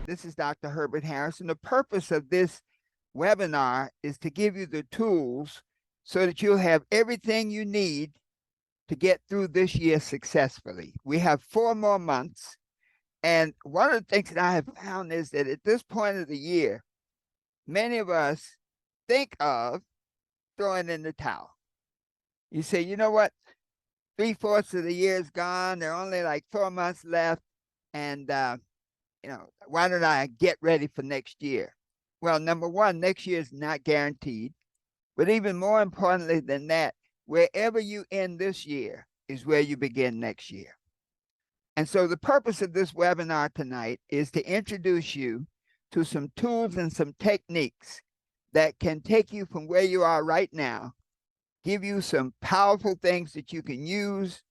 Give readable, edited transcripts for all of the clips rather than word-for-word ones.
This is Dr. Herbert Harris, and the purpose of this webinar is to give you the tools so that you'll have everything you need to get through this year successfully. We have 4 more months, and one of the things that I have found is that at this point of the year, many of us think of throwing in the towel. You say, you know what? 3/4 of the year is gone. There are only like 4 months left, and why don't I get ready for next year? Well, number one, next year is not guaranteed. But even more importantly than that, wherever you end this year is where you begin next year. And so the purpose of this webinar tonight is to introduce you to some tools and some techniques that can take you from where you are right now, give you some powerful things that you can use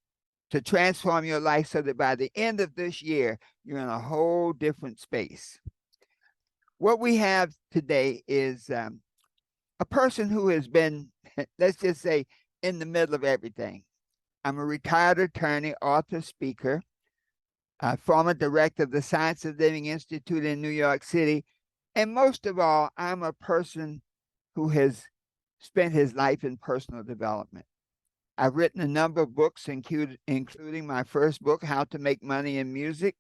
to transform your life so that by the end of this year, you're in a whole different space. What we have today is a person who has been, let's just say, in the middle of everything. I'm a retired attorney, author, speaker, former director of the Science of Living Institute in New York City. And most of all, I'm a person who has spent his life in personal development. I've written a number of books, including my first book, How to Make Money in Music,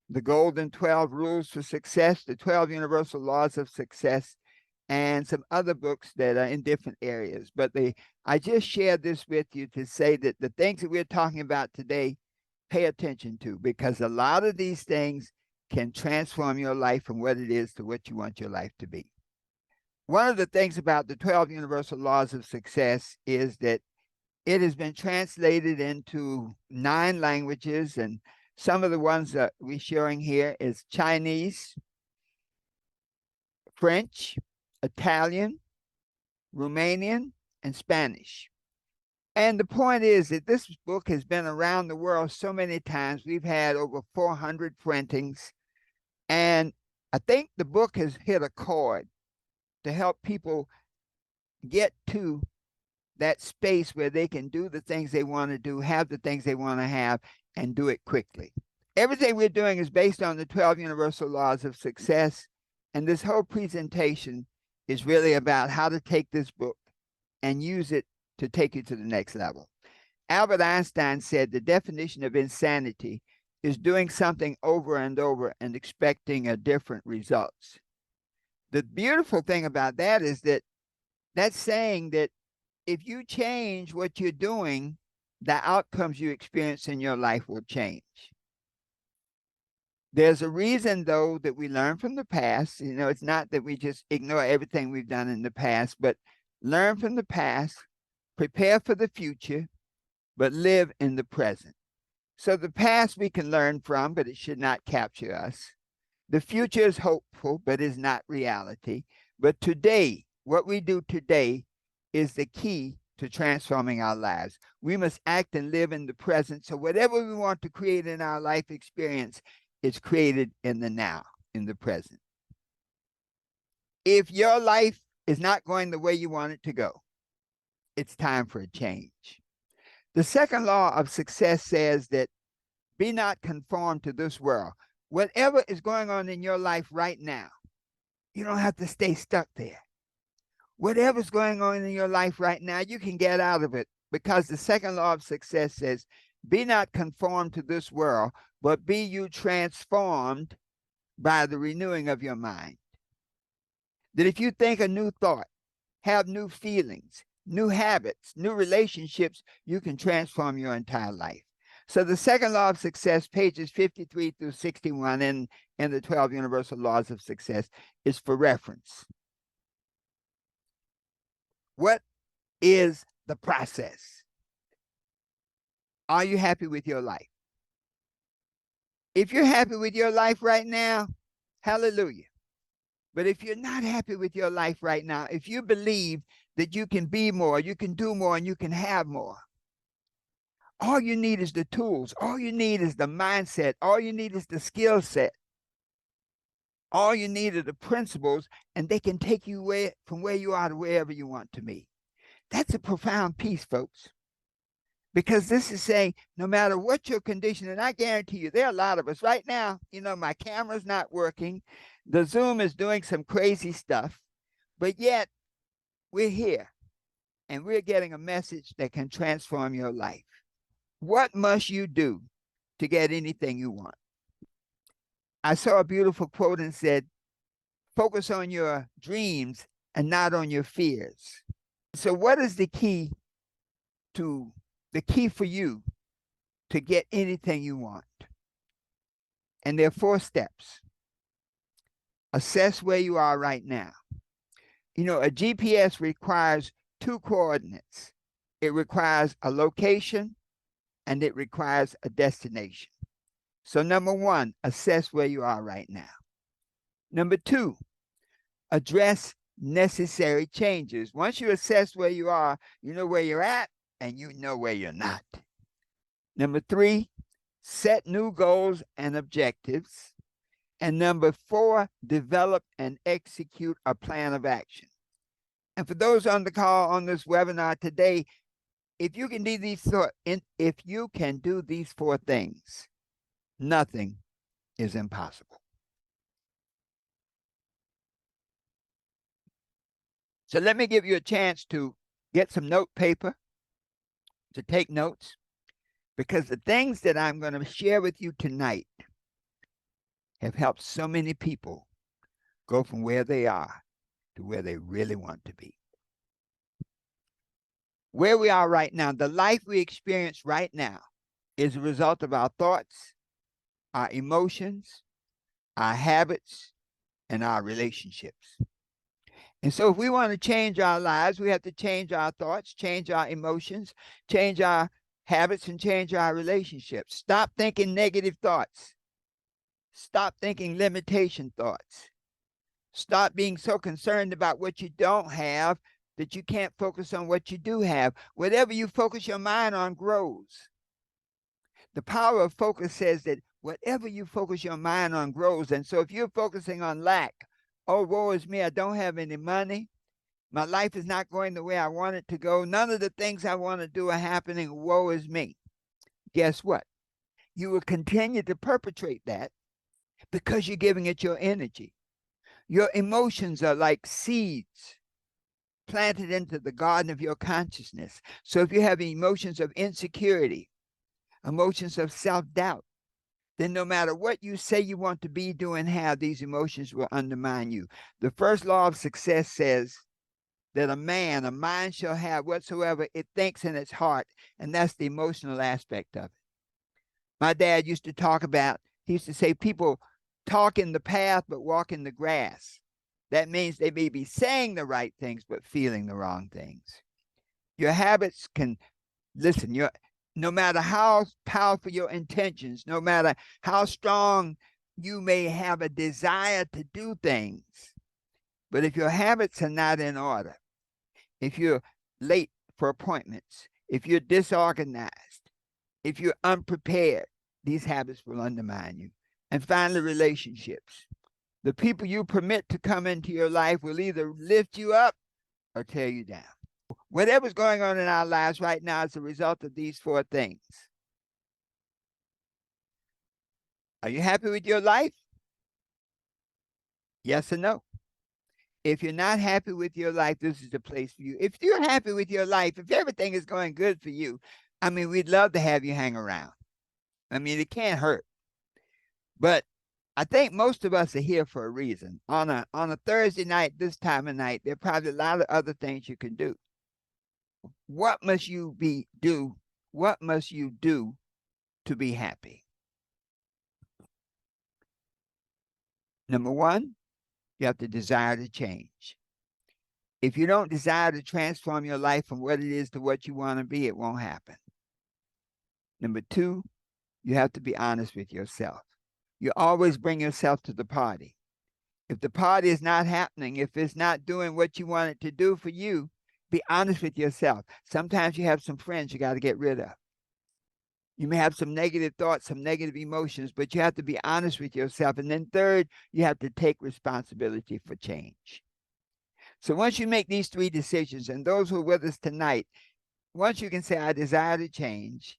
The Golden 12 Rules for Success, The 12 Universal Laws of Success, and some other books that are in different areas. But I just shared this with you to say that the things that we're talking about today, pay attention to, because a lot of these things can transform your life from what it is to what you want your life to be. One of the things about the 12 Universal Laws of Success is that it has been translated into 9 languages, and some of the ones that we're showing here is Chinese, French, Italian, Romanian, and Spanish. And the point is that this book has been around the world so many times. We've had over 400 printings, and I think the book has hit a chord to help people get to that space where they can do the things they want to do, have the things they want to have, and do it quickly. Everything we're doing is based on the 12 Universal Laws of Success, and this whole presentation is really about how to take this book and use it to take you to the next level. Albert Einstein said the definition of insanity is doing something over and over and expecting a different results. The beautiful thing about that is that that's saying that if you change what you're doing, the outcomes you experience in your life will change. There's a reason, though, that we learn from the past. It's not that we just ignore everything we've done in the past, but learn from the past, prepare for the future, but live in the present. So the past we can learn from, but it should not capture us. The future is hopeful, but is not reality. But today, what we do today is the key to transforming our lives. We must act and live in the present. So whatever we want to create in our life experience is created in the now, in the present. If your life is not going the way you want it to go, it's time for a change. The second law of success says that be not conformed to this world. Whatever is going on in your life right now, you don't have to stay stuck there. Whatever's going on in your life right now, you can get out of it, because the second law of success says, be not conformed to this world, but be you transformed by the renewing of your mind. That if you think a new thought, have new feelings, new habits, new relationships, you can transform your entire life. So the second law of success, pages 53 through 61 in the 12 Universal Laws of Success, is for reference. What is the process? Are you happy with your life? If you're happy with your life right now, hallelujah. But if you're not happy with your life right now, if you believe that you can be more, you can do more, and you can have more, all you need is the tools. All you need is the mindset. All you need is the skill set. All you need are the principles, and they can take you from where you are to wherever you want to be. That's a profound piece, folks. Because this is saying, no matter what your condition, and I guarantee you, there are a lot of us right now, my camera's not working. The Zoom is doing some crazy stuff, but yet we're here and we're getting a message that can transform your life. What must you do to get anything you want? I saw a beautiful quote and said, focus on your dreams and not on your fears. So what is the key for you to get anything you want? And there are 4 steps. Assess where you are right now. A GPS requires 2 coordinates. It requires a location and it requires a destination. So number 1, assess where you are right now. Number 2, address necessary changes. Once you assess where you are, you know where you're at and you know where you're not. Number 3, set new goals and objectives. And number 4, develop and execute a plan of action. And for those on the call on this webinar today, if you can do these 4 things, nothing is impossible. So let me give you a chance to get some note paper to take notes, because the things that I'm going to share with you tonight have helped so many people go from where they are to where they really want to be. Where we are right now, the life we experience right now is a result of our thoughts, our emotions, our habits, and our relationships. And so if we want to change our lives, we have to change our thoughts, change our emotions, change our habits, and change our relationships. Stop thinking negative thoughts. Stop thinking limitation thoughts. Stop being so concerned about what you don't have that you can't focus on what you do have. Whatever you focus your mind on grows. The power of focus says that whatever you focus your mind on grows. And so if you're focusing on lack, oh, woe is me, I don't have any money, my life is not going the way I want it to go, none of the things I want to do are happening, woe is me. Guess what? You will continue to perpetrate that because you're giving it your energy. Your emotions are like seeds planted into the garden of your consciousness. So if you have emotions of insecurity, emotions of self-doubt, then no matter what you say you want to be, do, and have, these emotions will undermine you. The first law of success says that a mind shall have whatsoever it thinks in its heart, and that's the emotional aspect of it. My dad used to talk about, he used to say, people talk in the path but walk in the grass. That means they may be saying the right things but feeling the wrong things. Your habits can, listen, no matter how powerful your intentions, no matter how strong you may have a desire to do things, but if your habits are not in order, if you're late for appointments, if you're disorganized, if you're unprepared, these habits will undermine you. And finally, relationships. The people you permit to come into your life will either lift you up or tear you down. Whatever's going on in our lives right now is a result of these 4 things. Are you happy with your life? Yes or no? If you're not happy with your life, this is the place for you. If you're happy with your life, if everything is going good for you, I mean, we'd love to have you hang around. I mean, it can't hurt. But I think most of us are here for a reason. On a Thursday night, this time of night, there are probably a lot of other things you can do. What must you do? What must you do to be happy? Number 1, you have to desire to change. If you don't desire to transform your life from what it is to what you want to be, it won't happen. Number 2, you have to be honest with yourself. You always bring yourself to the party. If the party is not happening, if it's not doing what you want it to do for you, be honest with yourself. Sometimes you have some friends you got to get rid of. You may have some negative thoughts, some negative emotions, but you have to be honest with yourself. And then 3rd, you have to take responsibility for change. So once you make these 3 decisions, and those who are with us tonight, once you can say, I desire to change,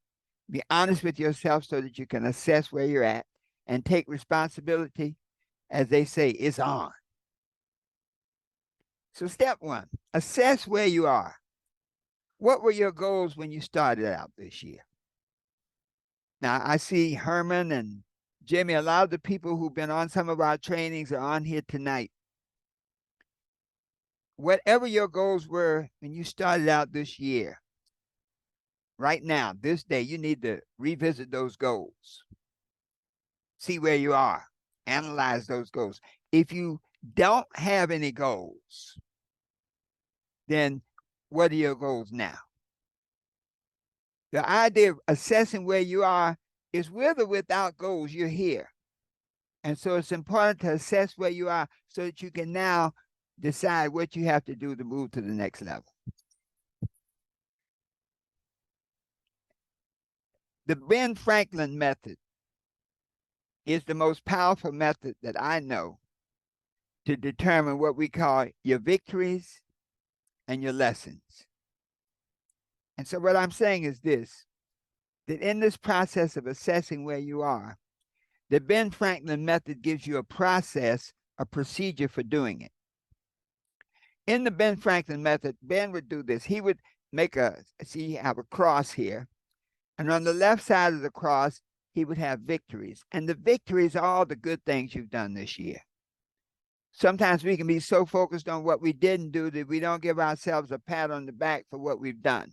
be honest with yourself so that you can assess where you're at and take responsibility, as they say, it's on. So step one, assess where you are. What were your goals when you started out this year? Now, I see Herman and Jimmy, a lot of the people who've been on some of our trainings are on here tonight. Whatever your goals were when you started out this year, right now, this day, you need to revisit those goals. See where you are. Analyze those goals. If you don't have any goals, then what are your goals now? The idea of assessing where you are is with or without goals, you're here. And so it's important to assess where you are so that you can now decide what you have to do to move to the next level. The Ben Franklin method is the most powerful method that I know to determine what we call your victories and your lessons. And so what I'm saying is this, that in this process of assessing where you are, the Ben Franklin method gives you a process, a procedure for doing it. In the Ben Franklin method, Ben would do this. He would make you have a cross here. And on the left side of the cross, he would have victories. And the victories are all the good things you've done this year. Sometimes we can be so focused on what we didn't do that we don't give ourselves a pat on the back for what we've done.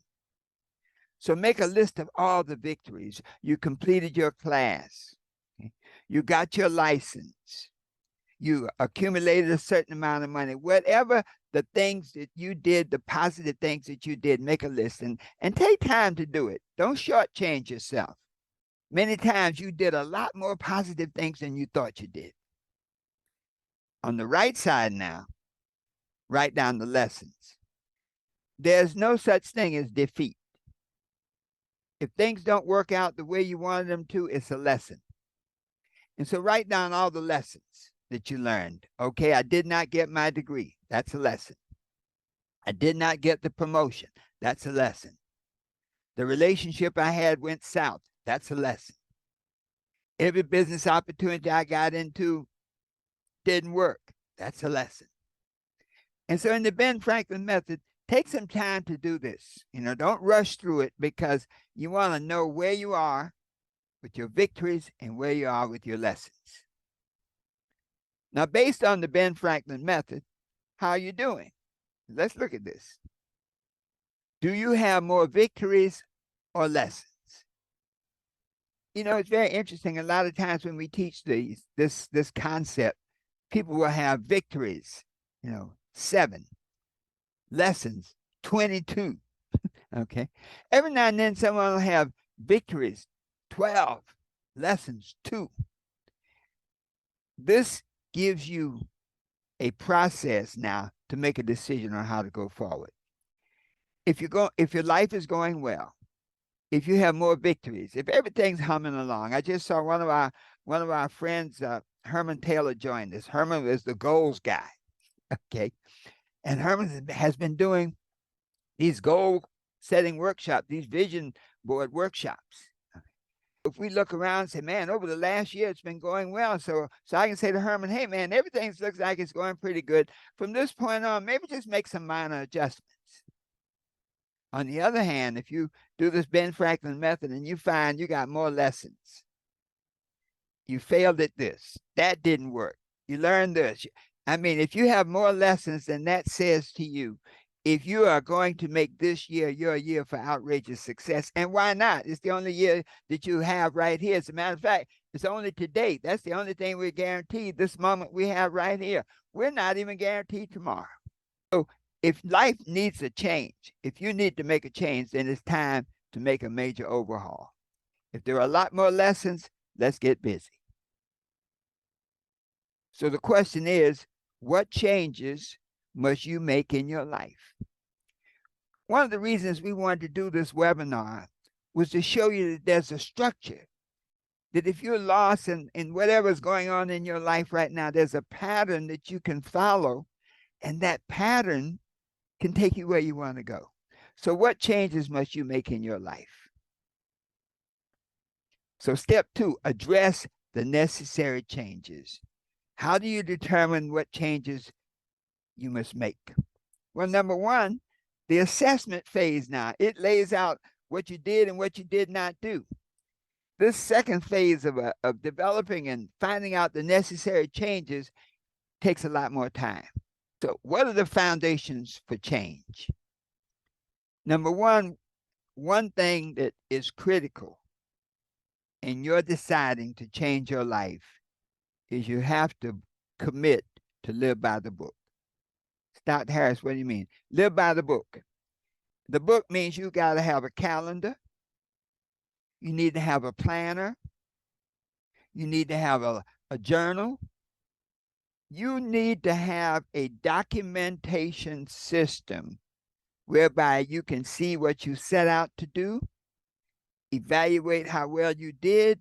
So make a list of all the victories. You completed your class. Okay? You got your license. You accumulated a certain amount of money. Whatever the things that you did, the positive things that you did, make a list and take time to do it. Don't shortchange yourself. Many times you did a lot more positive things than you thought you did. On the right side now, write down the lessons. There's no such thing as defeat. If things don't work out the way you wanted them to, it's a lesson. And so write down all the lessons that you learned. Okay, I did not get my degree. That's a lesson. I did not get the promotion. That's a lesson. The relationship I had went south. That's a lesson. Every business opportunity I got into didn't work. That's a lesson. And so in the Ben Franklin method, take some time to do this. Don't rush through it because you want to know where you are with your victories and where you are with your lessons. Now, based on the Ben Franklin method, how are you doing? Let's look at this. Do you have more victories or lessons? It's very interesting. A lot of times when we teach this concept, people will have victories, 7, lessons, 22. Okay. Every now and then someone will have victories, 12, lessons, 2. This gives you a process now to make a decision on how to go forward. If your life is going well, if you have more victories, if everything's humming along. I just saw one of our friends, Herman Taylor, joined us. Herman is the goals guy. Okay. And Herman has been doing these goal setting workshops, these vision board workshops. If we look around and say, man, over the last year, it's been going well. So I can say to Herman, hey, man, everything looks like it's going pretty good. From this point on, maybe just make some minor adjustments. On the other hand, if you do this Ben Franklin method and you find you got more lessons, you failed at this, that didn't work, you learned this. If you have more lessons, then that says to you, if you are going to make this year your year for outrageous success, and why not? It's the only year that you have right here. As a matter of fact, it's only to date. That's the only thing we're guaranteed this moment we have right here. We're not even guaranteed tomorrow. So if life needs a change, if you need to make a change, then it's time to make a major overhaul. If there are a lot more lessons, let's get busy. So the question is, what changes must you make in your life? One of the reasons we wanted to do this webinar was to show you that there's a structure, that if you're lost in whatever's going on in your life right now, there's a pattern that you can follow, and that pattern can take you where you want to go. So what changes must you make in your life? So step 2, address the necessary changes. How do you determine what changes you must make? Well, number 1, the assessment phase now. It lays out what you did and what you did not do. This second phase of developing and finding out the necessary changes takes a lot more time. So what are the foundations for change? Number 1, one thing that is critical in your deciding to change your life is you have to commit to live by the book. Dr. Harris, what do you mean? Live by the book. The book means you got to have a calendar. You need to have a planner. You need to have a journal. You need to have a documentation system whereby you can see what you set out to do, evaluate how well you did,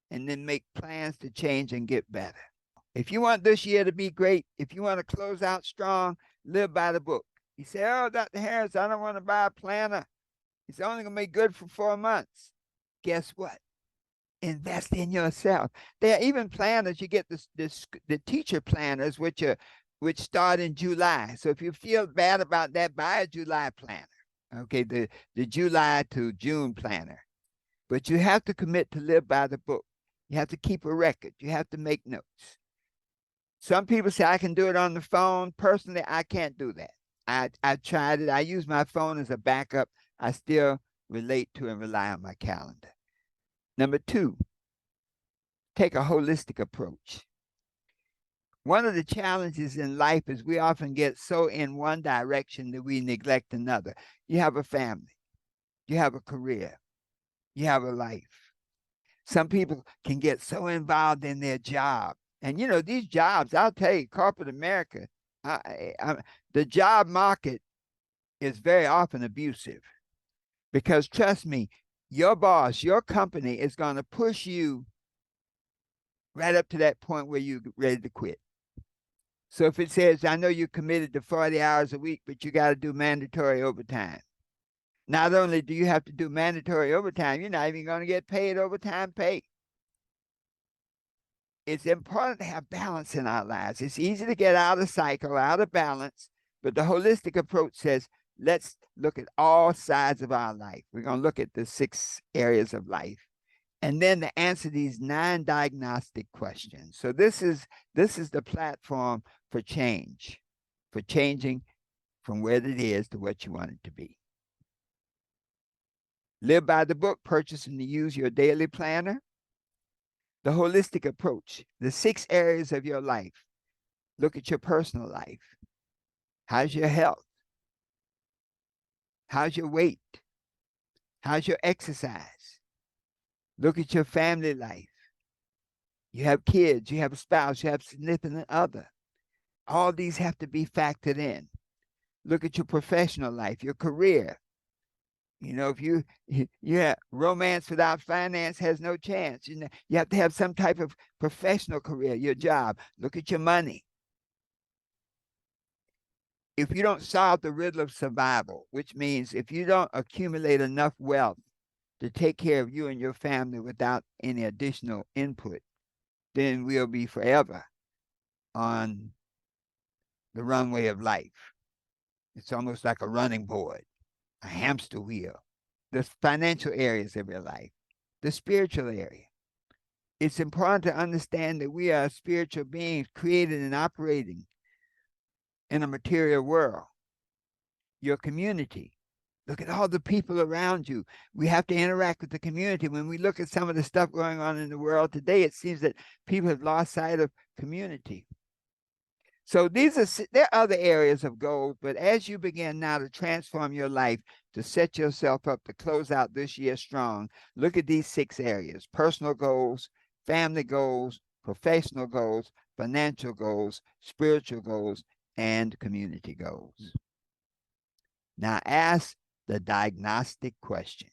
and then make plans to change and get better. If you want this year to be great, if you want to close out strong, live by the book. You say, oh, Dr. Harris, I don't want to buy a planner. It's only going to be good for 4 months. Guess what? Invest in yourself. There are even planners. You get the teacher planners, which start in July. So if you feel bad about that, buy a July planner. Okay, the July to June planner. But you have to commit to live by the book. You have to keep a record. You have to make notes. Some people say I can do it on the phone. Personally, I can't do that. I tried it. I use my phone as a backup. I still relate to and rely on my calendar. Number 2, take a holistic approach. One of the challenges in life is we often get so in one direction that we neglect another. You have a family. You have a career. You have a life. Some people can get so involved in their job. And, you know, these jobs, I'll tell you, corporate America, the job market is very often abusive. Because trust me, your boss, your company is going to push you right up to that point where you're ready to quit. So if it says, I know you're committed to 40 hours a week, but you got to do mandatory overtime. Not only do you have to do mandatory overtime, you're not even going to get paid overtime pay. It's important to have balance in our lives. It's easy to get out of cycle, out of balance, but the holistic approach says, let's look at all sides of our life. We're going to look at the 6 areas of life, and then to answer these 9 diagnostic questions. So this is the platform for change, for changing from where it is to what you want it to be. Live by the book, purchase and use your daily planner. The holistic approach, the 6 areas of your life. Look at your personal life. How's your health? How's your weight? How's your exercise? Look at your family life. You have kids, you have a spouse, you have a significant other. All these have to be factored in. Look at your professional life, your career. You know, if romance without finance has no chance. You know, you have to have some type of professional career, your job. Look at your money. If you don't solve the riddle of survival, which means if you don't accumulate enough wealth to take care of you and your family without any additional input, then we'll be forever on the runway of life. It's almost like a running board, a hamster wheel. The financial areas of your life, the spiritual area. It's important to understand that we are spiritual beings created and operating in a material world. Your community. Look at all the people around you. We have to interact with the community. When we look at some of the stuff going on in the world today, it seems that people have lost sight of community. So there are other areas of goals, but as you begin now to transform your life, to set yourself up to close out this year strong, look at these 6 areas: personal goals, family goals, professional goals, financial goals, spiritual goals, and community goals. Now ask the diagnostic questions.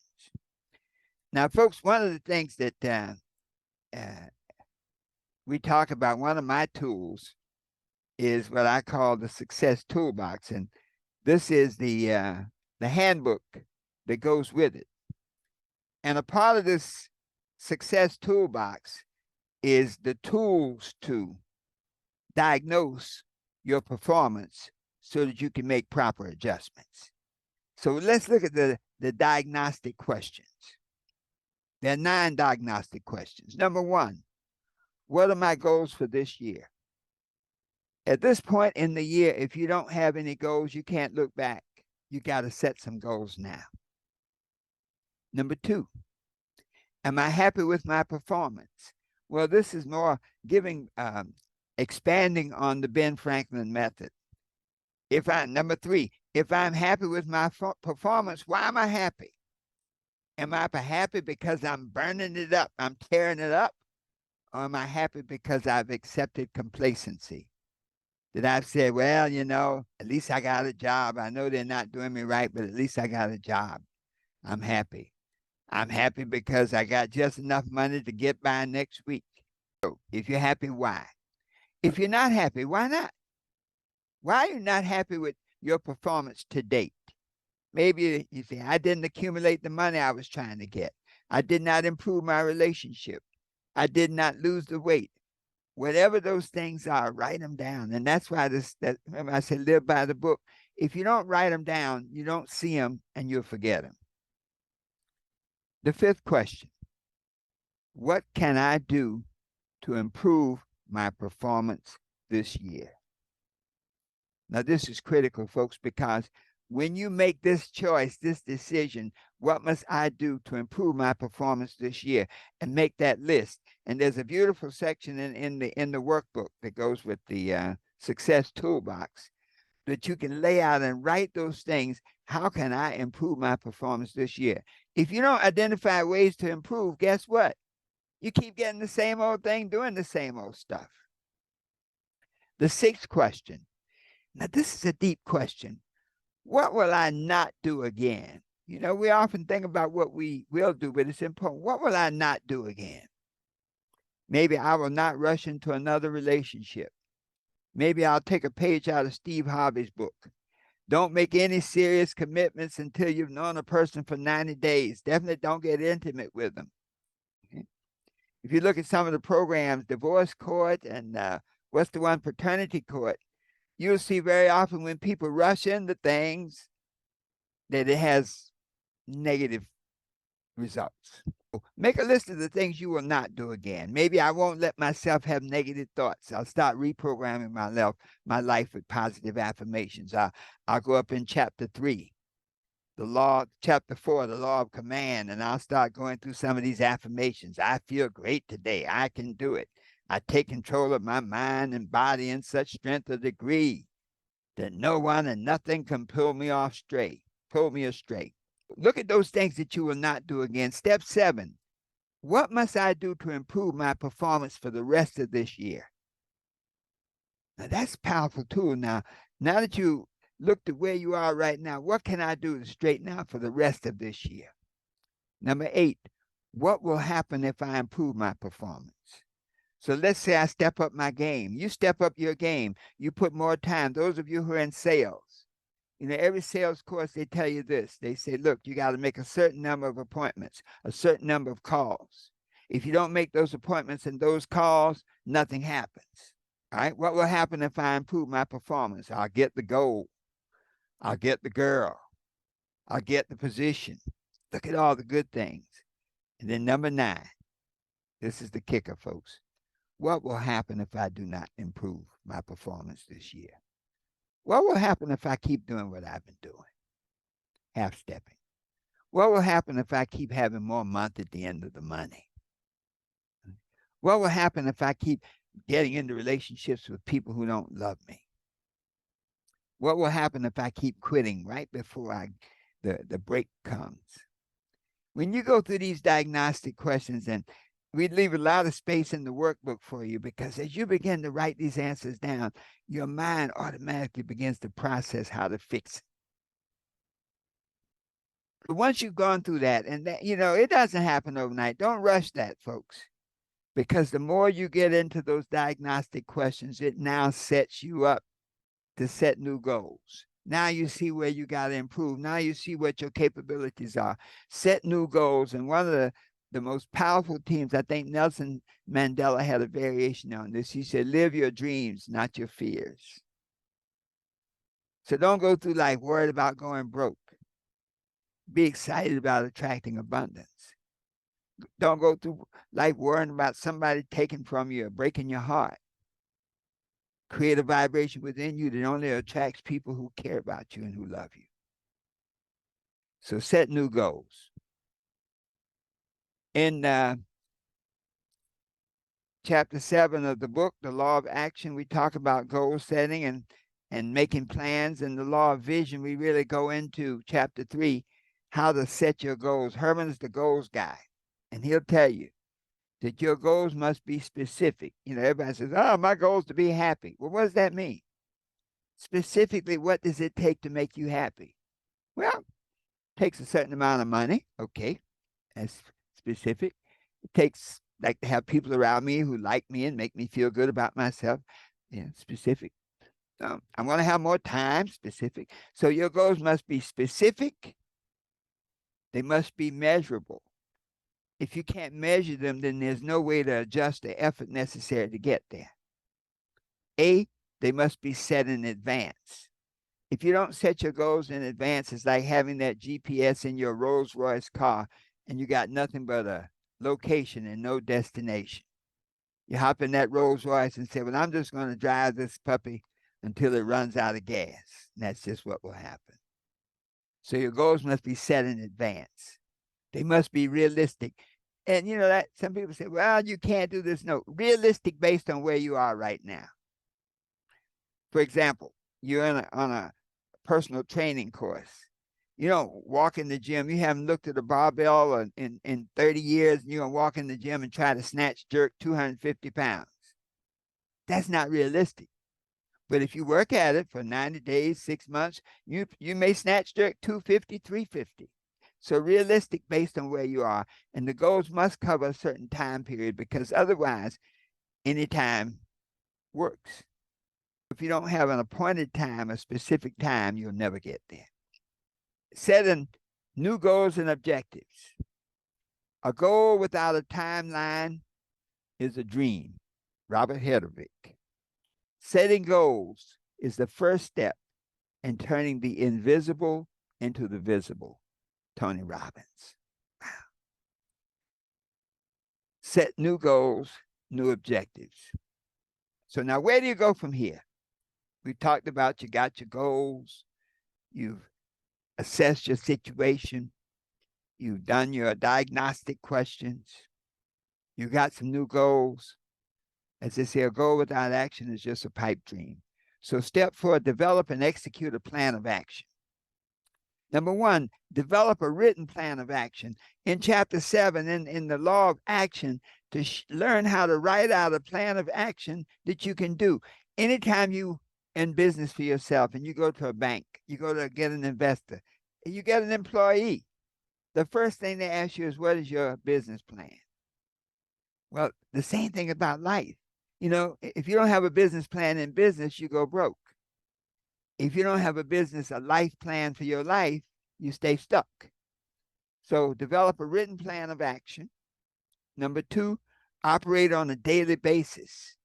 Now, folks, one of the things that we talk about, one of my tools is what I call the Success Toolbox. And this is the the handbook that goes with it. And a part of this success toolbox is the tools to diagnose your performance so that you can make proper adjustments. So let's look at the diagnostic questions. There are 9 diagnostic questions. Number 1, what are my goals for this year? At this point in the year, if you don't have any goals, you can't look back. You got to set some goals now. Number 2, am I happy with my performance? Well, this is more expanding on the Ben Franklin method. Number 3, if I'm happy with my performance, why am I happy? Am I happy because I'm burning it up, I'm tearing it up? Or am I happy because I've accepted complacency? That I've said, well, at least I got a job. I know they're not doing me right, but at least I got a job. I'm happy. I'm happy because I got just enough money to get by next week. So if you're happy, why? If you're not happy, why not? Why are you not happy with your performance to date? Maybe you say, I didn't accumulate the money I was trying to get. I did not improve my relationship. I did not lose the weight. Whatever those things are, write them down. And that's why remember I said, live by the book. If you don't write them down, you don't see them and you'll forget them. The 5th question, what can I do to improve my performance this year? Now, this is critical, folks, because when you make this choice, this decision, what must I do to improve my performance this year, and make that list. And there's a beautiful section in the workbook that goes with the Success Toolbox that you can lay out and write those things. How can I improve my performance this year? If you don't identify ways to improve, guess what? You keep getting the same old thing, doing the same old stuff. The 6th question. Now, this is a deep question. What will I not do again? We often think about what we will do, but it's important. What will I not do again? Maybe I will not rush into another relationship. Maybe I'll take a page out of Steve Harvey's book. Don't make any serious commitments until you've known a person for 90 days. Definitely don't get intimate with them. Okay? If you look at some of the programs, divorce court and what's the one, paternity court, you'll see very often when people rush into things that it has negative results. Make a list of the things you will not do again. Maybe I won't let myself have negative thoughts. I'll start reprogramming my life with positive affirmations. I'll go up in chapter 3, chapter 4, the law of command, and I'll start going through some of these affirmations. I feel great today. I can do it. I take control of my mind and body in such strength or degree that no one and nothing can pull me astray. Look at those things that you will not do again. Step 7, what must I do to improve my performance for the rest of this year? Now, that's a powerful tool. Now that you looked at where you are right now, what can I do to straighten out for the rest of this year? Number 8, what will happen if I improve my performance? So let's say I step up my game. You step up your game. You put more time. Those of you who are in sales, every sales course, they tell you this. They say, look, you got to make a certain number of appointments, a certain number of calls. If you don't make those appointments and those calls, nothing happens. All right. What will happen if I improve my performance? I'll get the goal. I'll get the girl. I'll get the position. Look at all the good things. And then number 9, this is the kicker, folks. What will happen if I do not improve my performance this year? What will happen if I keep doing what I've been doing? Half-stepping. What will happen if I keep having more month at the end of the money? What will happen if I keep getting into relationships with people who don't love me? What will happen if I keep quitting right before the break comes? When you go through these diagnostic questions, and we leave a lot of space in the workbook for you, because as you begin to write these answers down, your mind automatically begins to process how to fix it. But once you've gone through that, and that, it doesn't happen overnight. Don't rush that, folks, because the more you get into those diagnostic questions, it now sets you up to set new goals. Now you see where you got to improve. Now you see what your capabilities are. Set new goals. And one of the most powerful teams, I think Nelson Mandela had a variation on this. He said, live your dreams, not your fears. So don't go through life worried about going broke. Be excited about attracting abundance. Don't go through life worrying about somebody taking from you or breaking your heart. Create a vibration within you that only attracts people who care about you and who love you. So set new goals. In chapter 7 of the book, The Law of Action, we talk about goal setting and making plans. And the law of vision, we really go into chapter 3, how to set your goals. Herbert is the goals guy, and he'll tell you that your goals must be specific. You know, everybody says, oh, my goal is to be happy. Well, what does that mean? Specifically, what does it take to make you happy? Well, it takes a certain amount of money. Okay, that's specific. It takes, like, to have people around me who like me and make me feel good about myself. Yeah, specific. I want to have more time. Specific. So your goals must be specific. They must be measurable. If you can't measure them, then there's no way to adjust the effort necessary to get there. They must be set in advance. If you don't set your goals in advance, it's like having that GPS in your Rolls Royce car and you got nothing but a location and no destination. You hop in that Rolls Royce and say, well, I'm just going to drive this puppy until it runs out of gas. And that's just what will happen. So your goals must be set in advance. They must be realistic. And you know that some people say, well, you can't do this. No, realistic based on where you are right now. For example, you're on a personal training course. You don't walk in the gym. You haven't looked at a barbell in 30 years, and you're going to walk in the gym and try to snatch, jerk 250 pounds. That's not realistic. But if you work at it for 90 days, 6 months, you may snatch, jerk 250, 350. So realistic based on where you are. And the goals must cover a certain time period because otherwise, any time works. If you don't have an appointed time, a specific time, you'll never get there. Setting new goals and objectives. A goal without a timeline is a dream. Robert Herbert. Setting goals is the first step in turning the invisible into the visible. Tony Robbins. Wow. Set new goals, new objectives. So now where do you go from here? We talked about you got your goals. You've assessed your situation. You've done your diagnostic questions. You got some new goals. As they say, a goal without action is just a pipe dream. So step 4, develop and execute a plan of action. Number 1, develop a written plan of action. In chapter 7, in the law of action, to learn how to write out a plan of action that you can do. Anytime you in business for yourself and you go to a bank, you go to get an investor, and you get an employee, the first thing they ask you is, what is your business plan? Well, the same thing about life. You know, if you don't have a business plan in business, you go broke. If you don't have a life plan for your life, you stay stuck. So develop a written plan of action. Number 2, operate on a daily basis.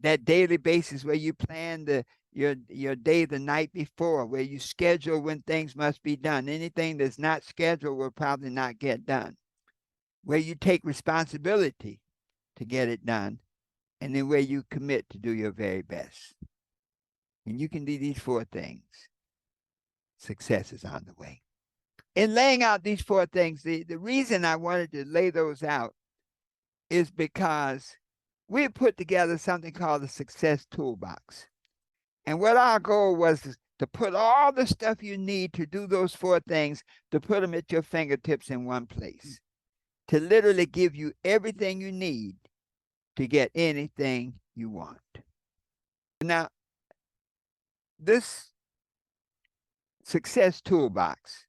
That daily basis where you plan your day the night before, where you schedule when things must be done. Anything that's not scheduled will probably not get done. Where you take responsibility to get it done, and then where you commit to do your very best. And you can do these 4 things. Success is on the way. In laying out these 4 things, the reason I wanted to lay those out is because we put together something called the Success Toolbox. And what our goal was to put all the stuff you need to do those 4 things, to put them at your fingertips in one place, to literally give you everything you need to get anything you want. Now, this Success Toolbox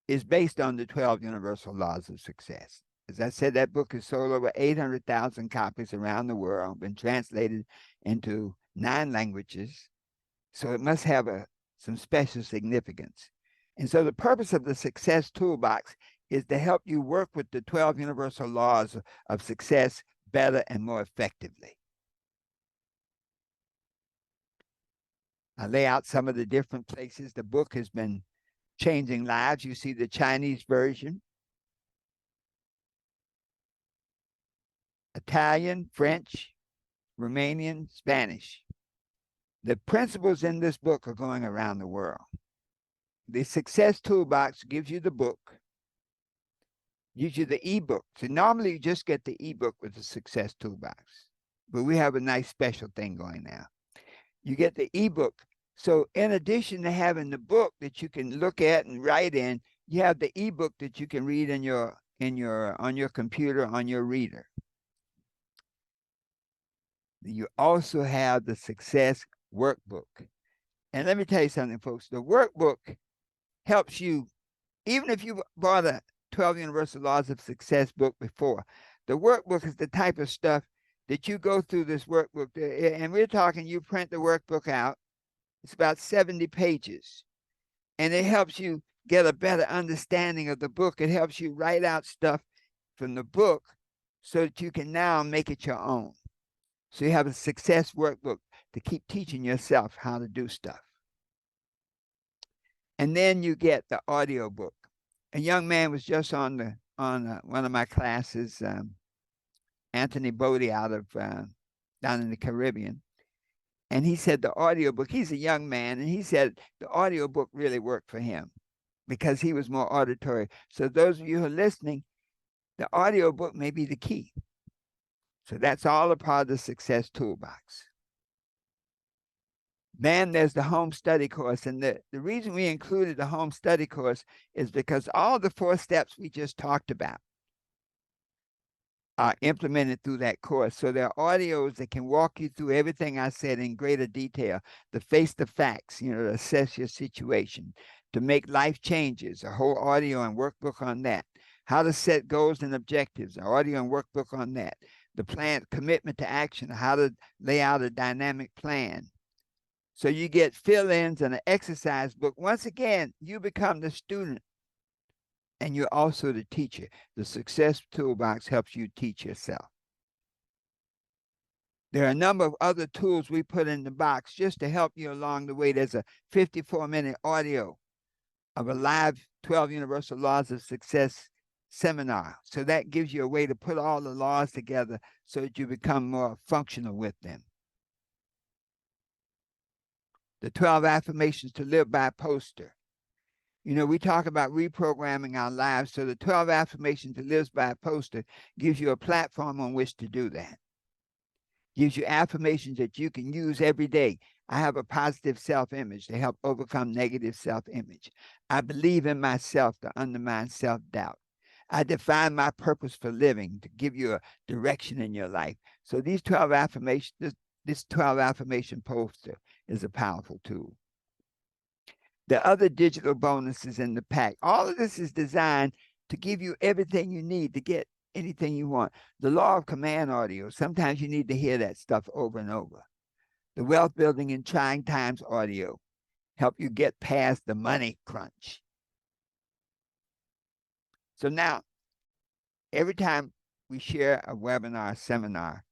is based on the 12 Universal Laws of Success. As I said, that book has sold over 800,000 copies around the world, been translated into 9 languages. So it must have a some special significance. And so the purpose of the Success Toolbox is to help you work with the 12 universal laws of success better and more effectively. I lay out some of the different places the book has been changing lives. You see the Chinese version, Italian, French, Romanian, Spanish. The principles in this book are going around the world. The Success Toolbox gives you the book, gives you the ebook. So normally you just get the ebook with the Success Toolbox, but we have a nice special thing going now. You get the ebook. So in addition to having the book that you can look at and write in, you have the ebook that you can read on your computer, on your reader. You also have the Success Workbook. And let me tell you something, folks. The workbook helps you, even if you bought a 12 Universal Laws of Success book before, the workbook is the type of stuff that you go through this workbook. And we're talking, you print the workbook out. It's about 70 pages. And it helps you get a better understanding of the book. It helps you write out stuff from the book so that you can now make it your own. So you have a success workbook to keep teaching yourself how to do stuff. And then you get the audio book. A young man was just on one of my classes, Anthony Bodie out of down in the Caribbean. And he said the audiobook, he's a young man, and he said the audiobook really worked for him because he was more auditory. So those of you who are listening, the audiobook may be the key. So that's all a part of the Success Toolbox. Then there's the home study course. And the reason we included the home study course is because all the 4 steps we just talked about are implemented through that course. So there are audios that can walk you through everything I said in greater detail, to face the facts, to assess your situation, to make life changes, a whole audio and workbook on that, how to set goals and objectives, an audio and workbook on that, the plan, commitment to action, how to lay out a dynamic plan. So you get fill-ins and an exercise book. Once again, you become the student and you're also the teacher. The Success Toolbox helps you teach yourself. There are a number of other tools we put in the box just to help you along the way. There's a 54-minute audio of a live 12 Universal Laws of Success seminar. So that gives you a way to put all the laws together so that you become more functional with them. The 12 affirmations to live by poster. We talk about reprogramming our lives. So the 12 affirmations to live by poster gives you a platform on which to do that. Gives you affirmations that you can use every day. I have a positive self-image to help overcome negative self-image. I believe in myself to undermine self-doubt. I define my purpose for living to give you a direction in your life. So these 12 affirmations, this 12 affirmation poster is a powerful tool. The other digital bonuses in the pack, all of this is designed to give you everything you need to get anything you want. The law of command audio, sometimes you need to hear that stuff over and over. The wealth building in trying times audio, help you get past the money crunch. So now, every time we share a webinar, seminar,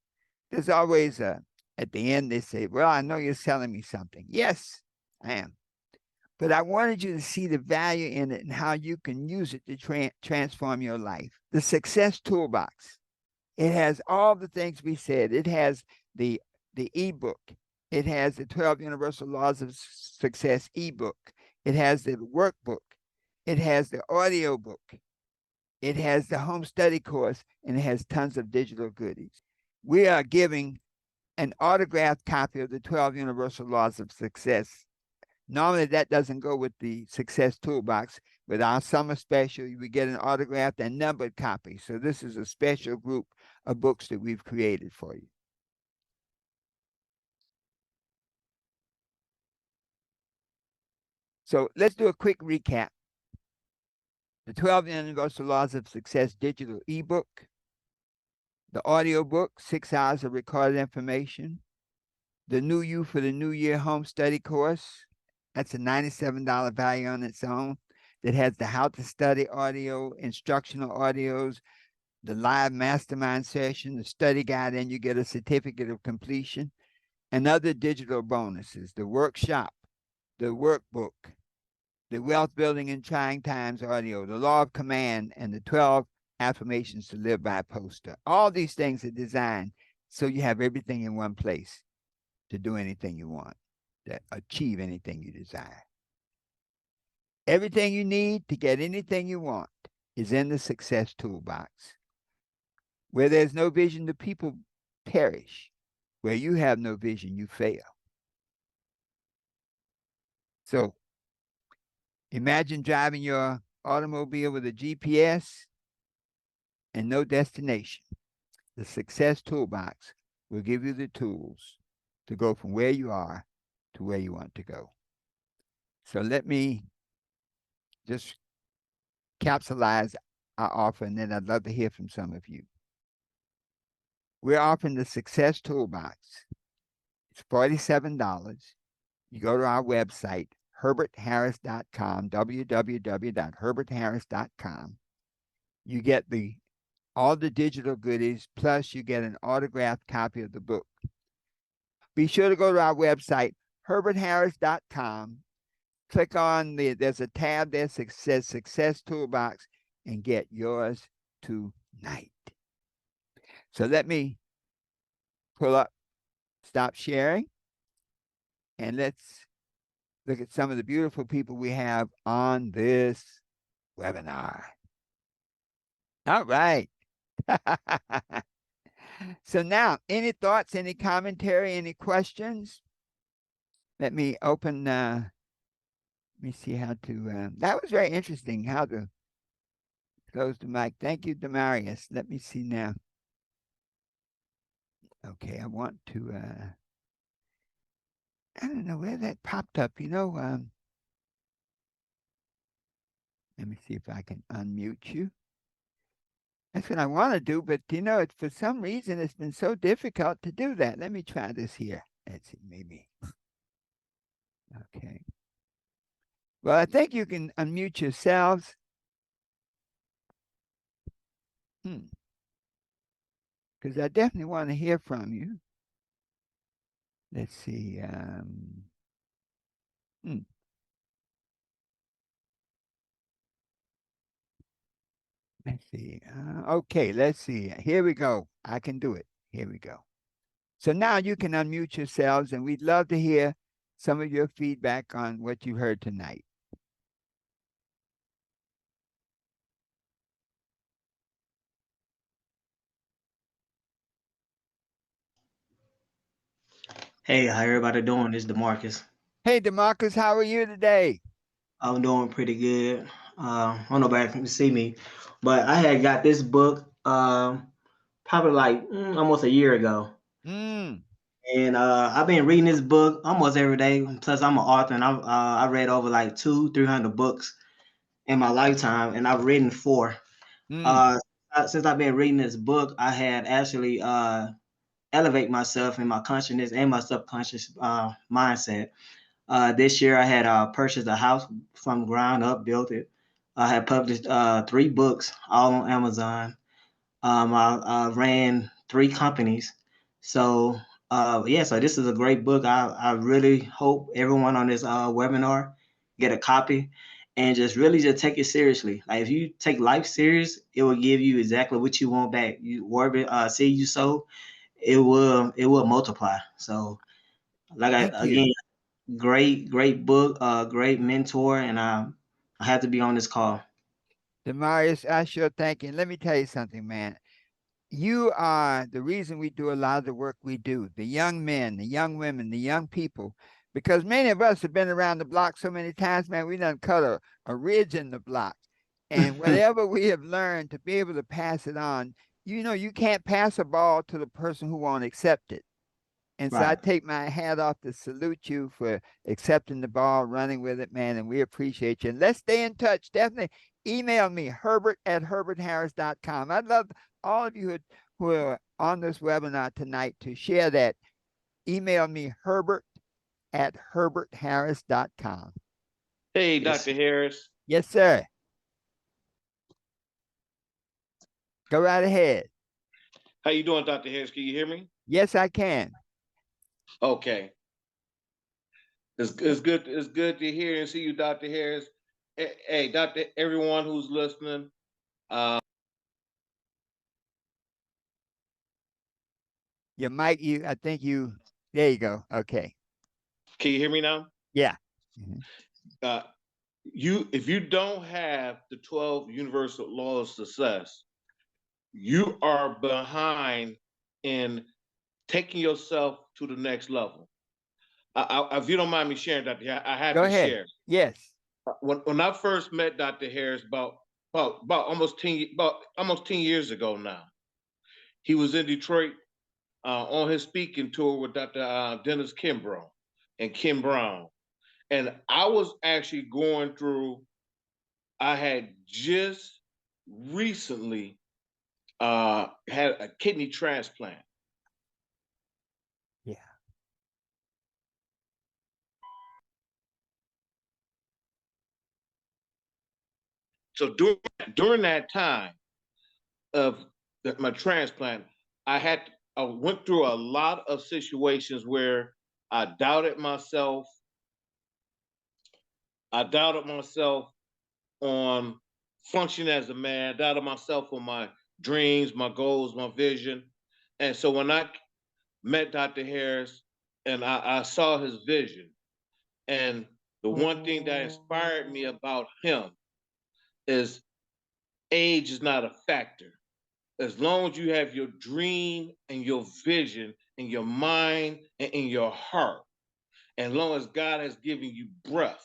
there's always at the end, they say, well, I know you're selling me something. Yes, I am. But I wanted you to see the value in it and how you can use it to transform your life. The Success Toolbox. It has all the things we said. It has the ebook. It has the 12 Universal Laws of Success ebook. It has the workbook. It has the audio book. It has the home study course, and it has tons of digital goodies. We are giving an autographed copy of the 12 Universal Laws of Success. Normally, that doesn't go with the Success Toolbox. With our summer special, we get an autographed and numbered copy. So this is a special group of books that we've created for you. So let's do a quick recap. The 12 Universal Laws of Success digital ebook, the audio book, 6 hours of recorded information, the New You for the New Year home study course, That's a $97 value on its own. That has the how to study audio, instructional audios, the live mastermind session, the study guide, and you get a certificate of completion and other digital bonuses, the workshop, the workbook, the wealth building in trying times audio, the law of command, and the 12 affirmations to live by poster. All these things are designed so you have everything in one place to do anything you want, to achieve anything you desire. Everything you need to get anything you want is in the Success Toolbox. Where there's no vision, the people perish. Where you have no vision, you fail. So imagine driving your automobile with a GPS and no destination. The Success Toolbox will give you the tools to go from where you are to where you want to go. So let me just capsulize our offer, and then I'd love to hear from some of you. We're offering the Success Toolbox. It's $47. You go to our website, herbertharris.com, www.herbertharris.com. You get all the digital goodies, plus you get an autographed copy of the book. Be sure to go to our website, herbertharris.com. Click on there's a tab there that says Success Toolbox, and get yours tonight. So let me stop sharing, and let's look at some of the beautiful people we have on this webinar. All right. So now, any thoughts, any commentary, any questions? Let me open, let me see how to, that was very interesting, how to close the mic. Thank you, Demarius. Let me see now. Okay, I want to, I don't know where that popped up, let me see if I can unmute you. That's what I want to do, but for some reason, it's been so difficult to do that. Let me try this here. Let's see, maybe. Okay. Well, I think you can unmute yourselves. Because I definitely want to hear from you. Let's see. Let's see. Okay, let's see. Here we go. I can do it. Here we go. So now you can unmute yourselves, and we'd love to hear some of your feedback on what you heard tonight. Hey, how everybody doing? This is DeMarcus. Hey, DeMarcus, how are you today? I'm doing pretty good. I don't know if you can see me, but I had got this book probably like almost a year ago. And I've been reading this book almost every day. Plus, I'm an author, and I read over like 200-300 books in my lifetime, and I've written 4. Since I've been reading this book, I had actually elevate myself in my consciousness and my subconscious mindset. This year, I had purchased a house from ground up, built it. I had published 3 books, all on Amazon. I ran 3 companies. So, so this is a great book. I really hope everyone on this webinar get a copy and just really just take it seriously. Like if you take life serious, it will give you exactly what you want back. You work see you sow, it will multiply. So, again, great book, great mentor, and I had to be on this call. Demarius, I sure thank you. And let me tell you something, man. You are the reason we do a lot of the work we do. The young men, the young women, the young people, because many of us have been around the block so many times, man, we done cut a ridge in the block. And whatever we have learned, to be able to pass it on, you can't pass a ball to the person who won't accept it. And so I take my hat off to salute you for accepting the ball, running with it, man, and we appreciate you. And let's stay in touch. Definitely email me, herbert@herbertharris.com. I'd love all of you who are on this webinar tonight to share that. Email me, at herbertharris.com. Hey, Yes. Dr. Harris. Yes, sir. Go right ahead. How you doing, Dr. Harris? Can you hear me? Yes, I can. Okay. It's good. It's good to hear and see you, Dr. Harris. Hey, Doctor, everyone who's listening. Your mic, I think there you go. Okay. Can you hear me now? Yeah. If you don't have the 12 universal laws of success, you are behind in taking yourself to the next level. If you don't mind me sharing, Dr. Harris, I have Go to ahead. share. Yes. When I first met Dr. Harris about almost 10 years ago now, he was in Detroit on his speaking tour with Dr. Dennis Kimbrough and Kim Brown. And I was actually going through, I had just recently had a kidney transplant. Yeah. So during that time of my transplant, I went through a lot of situations where I doubted myself. I doubted myself on functioning as a man. I doubted myself on my dreams, my goals, my vision. And so when I met Dr. Harris and I saw his vision, and the one thing that inspired me about him is age is not a factor. As long as you have your dream and your vision in your mind and in your heart, and as long as God has given you breath,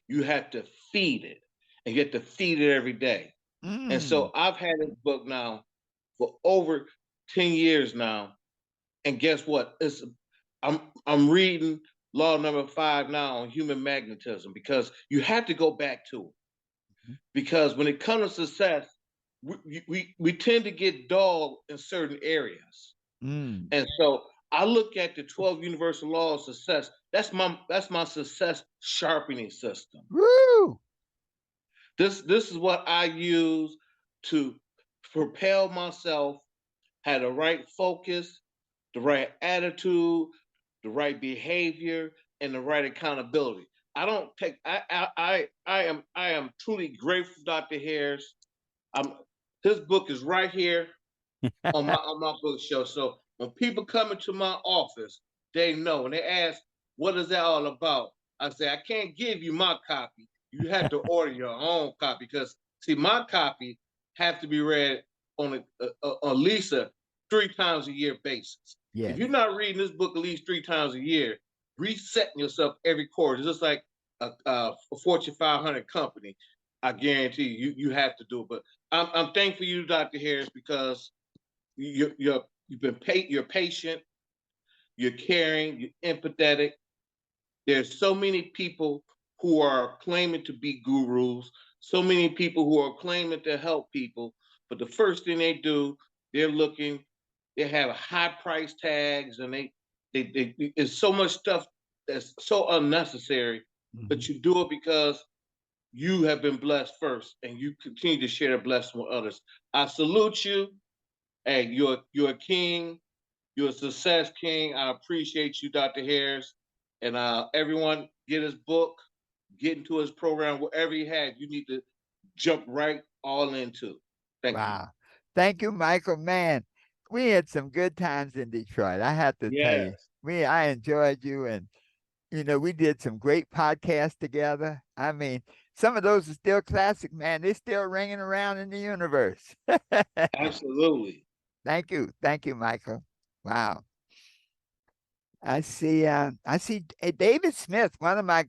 you have to feed it, and you have to feed it every day. And so I've had this book now for over 10 years now. And guess what? I'm reading law number 5 now on human magnetism, because you have to go back to it. Because when it comes to success, we tend to get dull in certain areas. And so I look at the 12 universal laws of success. That's my success sharpening system. Woo! This is what I use to propel myself, have the right focus, the right attitude, the right behavior, and the right accountability. I don't take. I am truly grateful, Dr. Harris. His book is right here on my bookshelf. So when people come into my office, they know. When they ask, "What is that all about?" I say, "I can't give you my copy. You have to order your own copy, because see, my copy have to be read on at least a 3 times a year basis. Yes. If you're not reading this book at least 3 times a year, resetting yourself every quarter, just like a Fortune 500 company, I guarantee you have to do it. But I'm thankful you, Dr. Harris, because you're patient, you're caring, you're empathetic. There's so many people who are claiming to be gurus, so many people who are claiming to help people, but the first thing they do, they have high price tags, and they it's so much stuff that's so unnecessary, but you do it because you have been blessed first, and you continue to share the blessing with others. I salute you. Hey, you're a king. You're a success king. I appreciate you, Dr. Harris. And everyone, get his book, get into his program, whatever he had, you need to jump right all into. Thank you. Thank you, Michael. Man, we had some good times in Detroit. I have to tell you, I enjoyed you, and we did some great podcasts together. I mean, some of those are still classic, man. They're still ringing around in the universe. Absolutely. Thank you, Michael. Wow. I see David Smith, one of my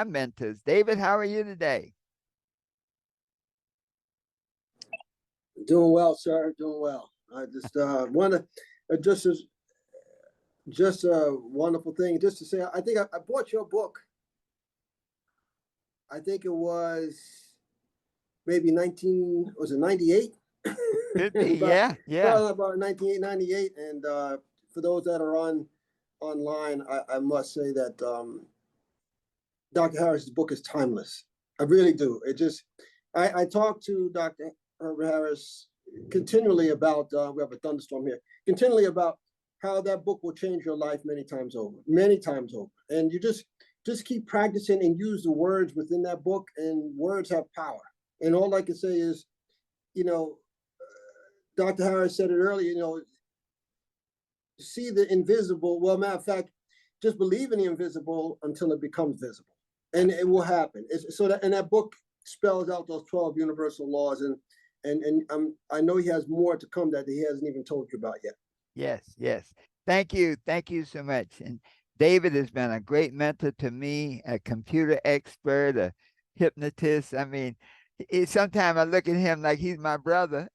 mentors. David, how are you today? Doing well, sir. Doing well. I just want to just a wonderful thing. Just to say, I think I bought your book. I think it was maybe 98? Could be, yeah. About 98. And for those that are on online, I must say that Dr. Harris's book is timeless. I really do. I talk to Dr. Herbert Harris continually about, we have a thunderstorm here, continually about how that book will change your life many times over. And you just keep practicing and use the words within that book, and words have power. And all I can say is, Dr. Harris said it earlier, see the invisible. Well, matter of fact, just believe in the invisible until it becomes visible, and it will happen. And that book spells out those 12 universal laws, and I know he has more to come that he hasn't even told you about yet. Yes. Thank you so much. And David has been a great mentor to me, a computer expert, a hypnotist. I mean, sometimes I look at him like he's my brother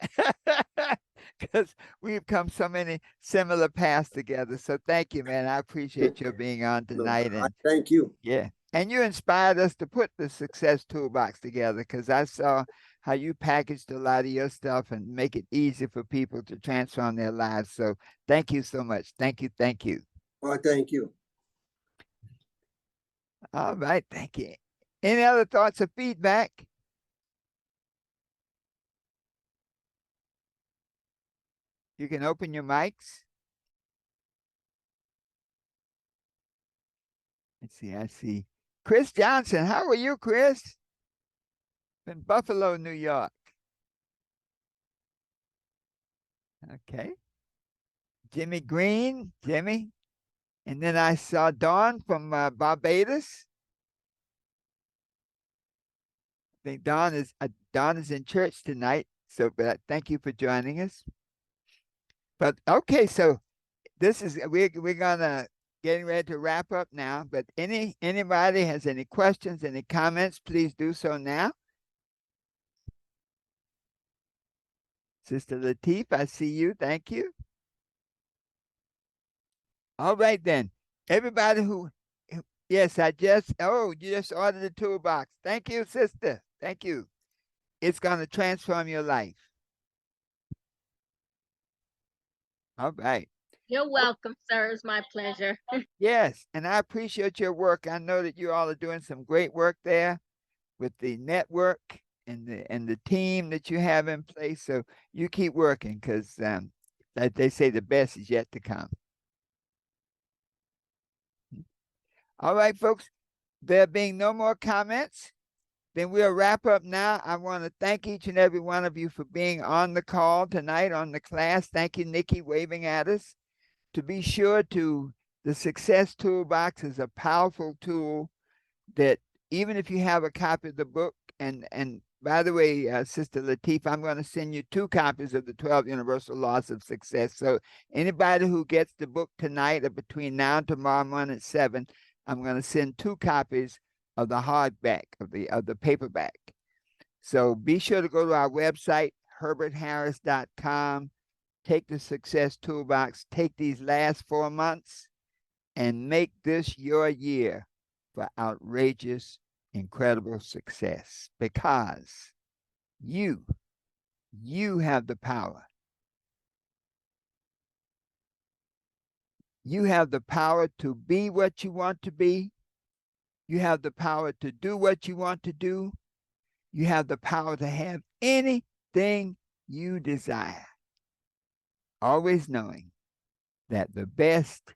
because we've come so many similar paths together. So thank you, man. I appreciate your being on tonight. And thank you. Yeah. And you inspired us to put the Success Toolbox together, because I saw how you packaged a lot of your stuff and make it easy for people to transform their lives. So thank you so much. Thank you. Well, thank you. All right. Thank you. Any other thoughts or feedback? You can open your mics. Let's see. I see Chris Johnson. How are you, Chris? In Buffalo, New York. Okay. Jimmy Green. And then I saw Dawn from Barbados. I think Dawn is in church tonight. So, but thank you for joining us. But okay, so we're gonna getting ready to wrap up now. But anybody has any questions, any comments, please do so now. Sister Latif, I see you. Thank you. All right then. Everybody yes, you just ordered the toolbox. Thank you, sister. Thank you. It's gonna transform your life. All right. You're welcome, sir. It's my pleasure. Yes, and I appreciate your work. I know that you all are doing some great work there with the network and the team that you have in place. So you keep working, because like they say, the best is yet to come. All right, folks. There being no more comments, then we'll wrap up now. I want to thank each and every one of you for being on the call tonight, on the class. Thank you, Nikki, waving at us. To be sure the Success Toolbox is a powerful tool that even if you have a copy of the book, and by the way, Sister Latif, I'm going to send you 2 copies of the 12 Universal Laws of Success. So anybody who gets the book tonight or between now and tomorrow morning at 7, I'm going to send 2 copies of the hardback, of the paperback. So be sure to go to our website, herbertharris.com. Take the Success Toolbox, take these last 4 months, and make this your year for outrageous, incredible success, because you have the power. You have the power to be what you want to be. You have the power to do what you want to do. You have the power to have anything you desire. Always knowing that the best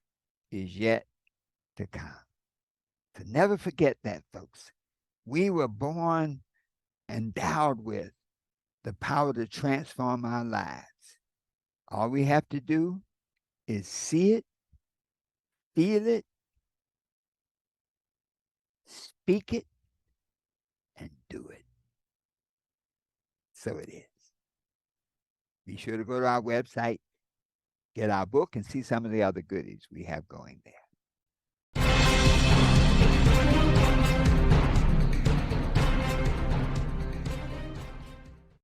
is yet to come. So never forget that, folks. We were born endowed with the power to transform our lives. All we have to do is see it, feel it, speak it, and do it. So it is. Be sure to go to our website, get our book, and see some of the other goodies we have going there.